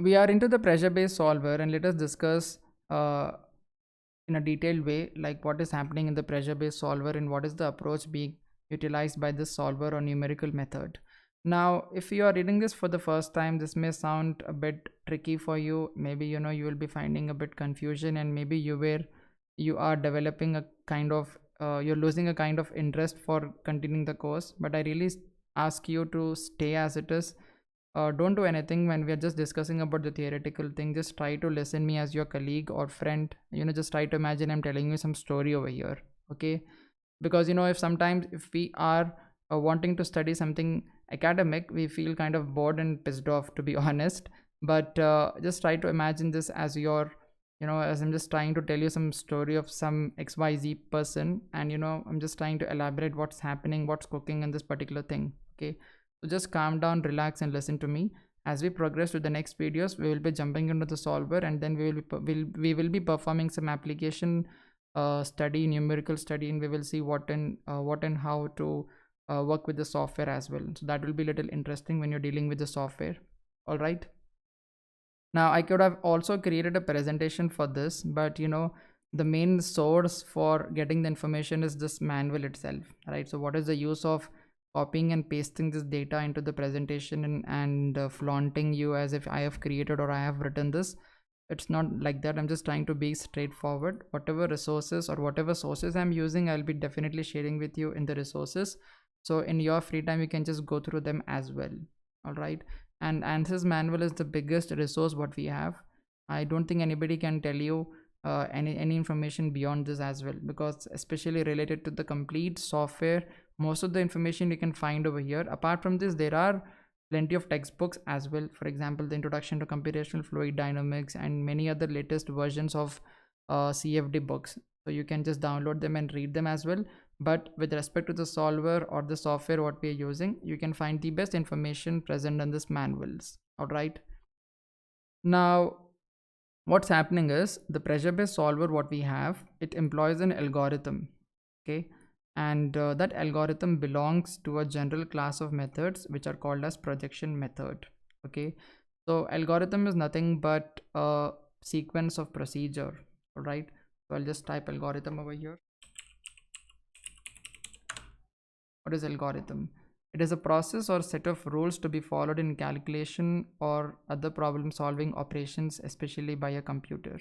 We are into the pressure based solver, and let us discuss uh, in a detailed way like what is happening in the pressure based solver and what is the approach being utilized by this solver or numerical method. Now if you are reading this for the first time, this may sound a bit tricky for you. Maybe you will be finding a bit confusion, and maybe you are developing a kind of you're losing a kind of interest for continuing the course. But I really ask you to stay as it is. Don't do anything when we are just discussing about the theoretical thing. Just try to listen me as your colleague or friend. Just try to imagine I'm telling you some story over here. Okay, because if sometimes if we are wanting to study something academic, we feel kind of bored and pissed off, to be honest. But just try to imagine this as your as I'm just trying to tell you some story of some XYZ person, and I'm just trying to elaborate what's happening, what's cooking in this particular thing. Okay, so just calm down, relax, and listen to me. As we progress to the next videos, we will be jumping into the solver, and then we will be performing some application study, numerical study, and we will see what and how to work with the software as well. So that will be a little interesting when you're dealing with the software. All right. Now I could have also created a presentation for this, but the main source for getting the information is this manual itself, right? So what is the use of copying and pasting this data into the presentation and flaunting you as if I have created or I have written this? It's not like that. I'm just trying to be straightforward. Whatever resources or whatever sources I'm using, I'll be definitely sharing with you in the resources. So in your free time, you can just go through them as well. All right. And ANSYS manual is the biggest resource what we have. I don't think anybody can tell you any information beyond this as well, because especially related to the complete software, most of the information you can find over here. Apart from this, there are plenty of textbooks as well. For example, the Introduction to Computational Fluid Dynamics and many other latest versions of CFD books. So you can just download them and read them as well. But with respect to the solver or the software what we are using, you can find the best information present in this manuals. All right. Now what's happening is the pressure based solver what we have, it employs an algorithm. Okay, and that algorithm belongs to a general class of methods which are called as projection method. Okay, so algorithm is nothing but a sequence of procedure. All right, so I'll just type algorithm over here. What is algorithm? It is a process or set of rules to be followed in calculation or other problem solving operations, especially by a computer.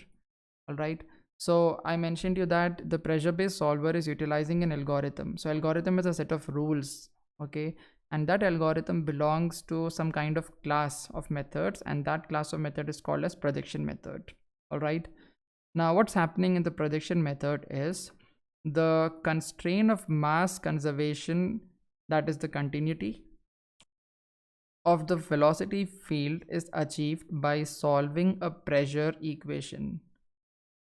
All right. So I mentioned to you that the pressure based solver is utilizing an algorithm. So algorithm is a set of rules. Okay. And that algorithm belongs to some kind of class of methods, and that class of method is called as projection method. All right. Now what's happening in the projection method is the constraint of mass conservation, that is the continuity of the velocity field, is achieved by solving a pressure equation.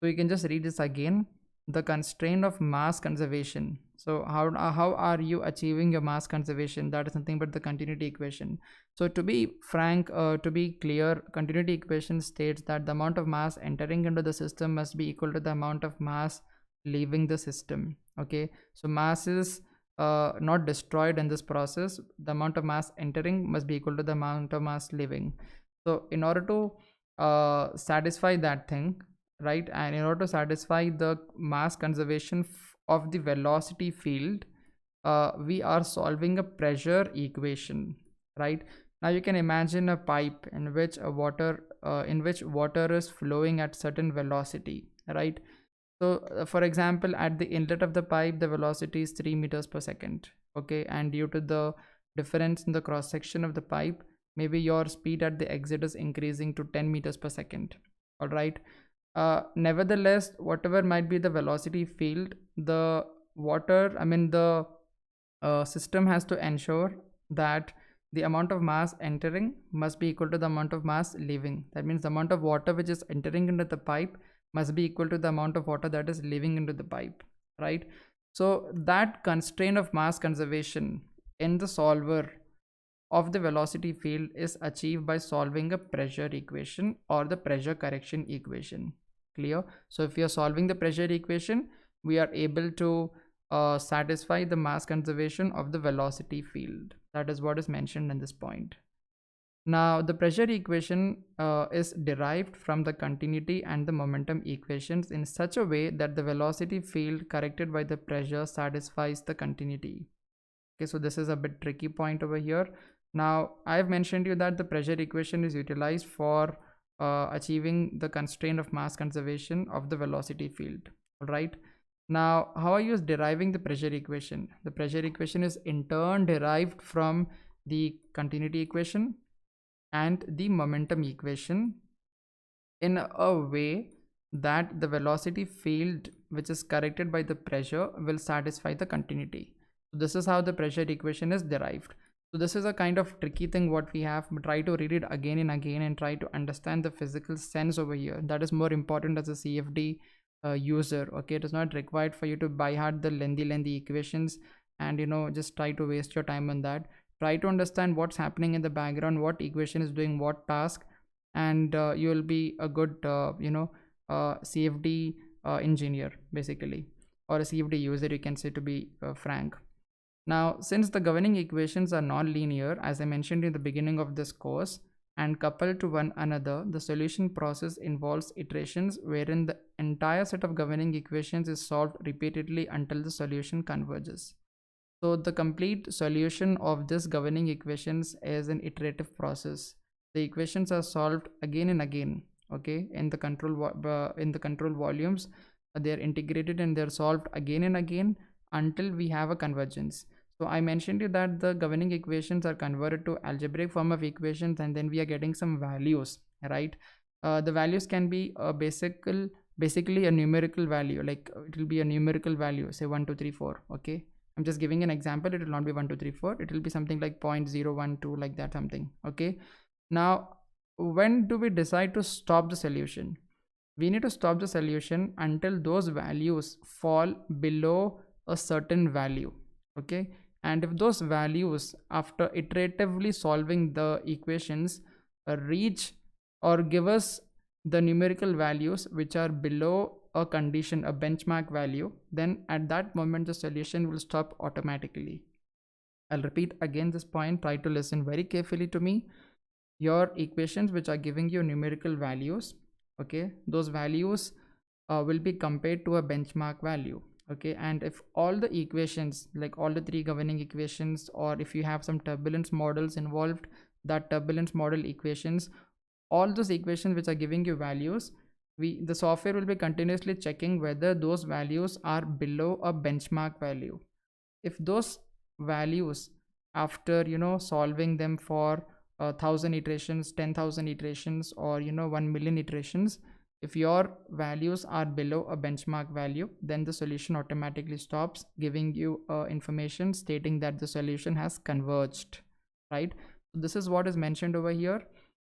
So you can just read this again. The constraint of mass conservation. So how are you achieving your mass conservation? That is nothing but the continuity equation. So to be frank, to be clear, continuity equation states that the amount of mass entering into the system must be equal to the amount of mass leaving the system. Okay, so mass is not destroyed in this process. The amount of mass entering must be equal to the amount of mass leaving. So in order to satisfy that thing, right, and in order to satisfy the mass conservation of the velocity field, we are solving a pressure equation, right? Now you can imagine a pipe in which water is flowing at certain velocity, right? So for example, at the inlet of the pipe, the velocity is 3 meters per second. Okay, and due to the difference in the cross section of the pipe, maybe your speed at the exit is increasing to 10 meters per second. All right. Nevertheless, whatever might be the velocity field, the system has to ensure that the amount of mass entering must be equal to the amount of mass leaving. That means the amount of water which is entering into the pipe must be equal to the amount of water that is leaving into the pipe, right? So that constraint of mass conservation in the solver of the velocity field is achieved by solving a pressure equation or the pressure correction equation. Clear? So if we are solving the pressure equation, we are able to satisfy the mass conservation of the velocity field. That is what is mentioned in this point. Now the pressure equation is derived from the continuity and the momentum equations in such a way that the velocity field corrected by the pressure satisfies the continuity. Okay, so this is a bit tricky point over here. Now I've mentioned you that the pressure equation is utilized for achieving the constraint of mass conservation of the velocity field. All right. Now, how are you deriving the pressure equation? The pressure equation is in turn derived from the continuity equation and the momentum equation in a way that the velocity field which is corrected by the pressure will satisfy the continuity. So this is how the pressure equation is derived. So this is a kind of tricky thing what we have, but try to read it again and again and try to understand the physical sense over here. That is more important as a CFD user. Okay, it is not required for you to by heart the lengthy equations and just try to waste your time on that. Try to understand what's happening in the background, what equation is doing what task, and you will be a good CFD engineer basically, or a CFD user, you can say, to be frank. Now, since the governing equations are non-linear, as I mentioned in the beginning of this course, and coupled to one another, the solution process involves iterations wherein the entire set of governing equations is solved repeatedly until the solution converges. So the complete solution of this governing equations is an iterative process. The equations are solved again and again, okay, in the control volumes. They are integrated and they are solved again and again until we have a convergence. So I mentioned you that the governing equations are converted to algebraic form of equations, and then we are getting some values, right? The values can be basically a numerical value, like it will be a numerical value, say 1 2 3 4. Okay, I'm just giving an example. It will not be 1 2 3 4. It will be something like 0.012, like that, something. Okay, now when do we decide to stop the solution? We need to stop the solution until those values fall below a certain value. Okay, and if those values after iteratively solving the equations reach or give us the numerical values which are below a condition, a benchmark value, then at that moment the solution will stop automatically. I'll repeat again this point. Try to listen very carefully to me. Your equations which are giving you numerical values, okay, those values will be compared to a benchmark value. Okay, and if all the equations, like all the three governing equations, or if you have some turbulence models involved, that turbulence model equations, all those equations which are giving you values, the software will be continuously checking whether those values are below a benchmark value. If those values, after solving them for 1,000 iterations, 10,000 iterations, or 1 million iterations, if your values are below a benchmark value, then the solution automatically stops giving you information stating that the solution has converged, right? So this is what is mentioned over here,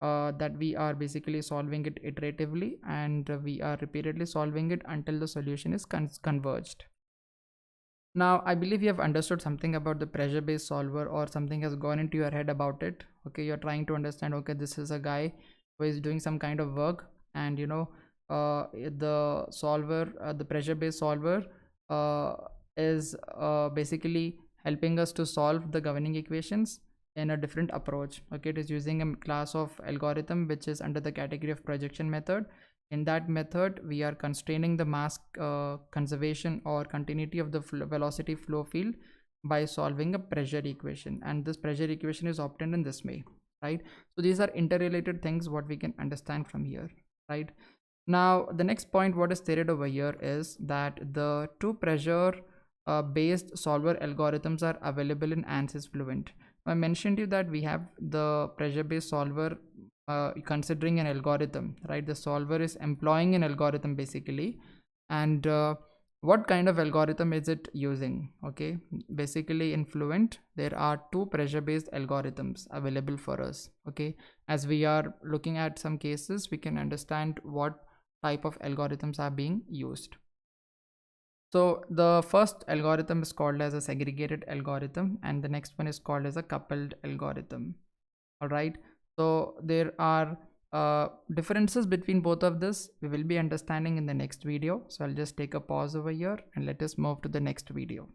that we are basically solving it iteratively, and we are repeatedly solving it until the solution is converged. Now, I believe you have understood something about the pressure based solver, or something has gone into your head about it. Okay, you're trying to understand, okay, this is a guy who is doing some kind of work, and the solver, the pressure based solver is basically helping us to solve the governing equations in a different approach. Okay, it is using a class of algorithm which is under the category of projection method. In that method, we are constraining the mass conservation or continuity of the velocity flow field by solving a pressure equation, and this pressure equation is obtained in this way, right? So these are interrelated things what we can understand from here, right? Now the next point what is stated over here is that the two pressure based solver algorithms are available in ANSYS Fluent. I mentioned to you that we have the pressure based solver considering an algorithm, right? The solver is employing an algorithm basically, and what kind of algorithm is it using? Okay, basically in Fluent there are two pressure based algorithms available for us. Okay, as we are looking at some cases, we can understand what type of algorithms are being used. So the first algorithm is called as a segregated algorithm, and the next one is called as a coupled algorithm. All right, so there are differences between both of this we will be understanding in the next video. So I'll just take a pause over here and let us move to the next video.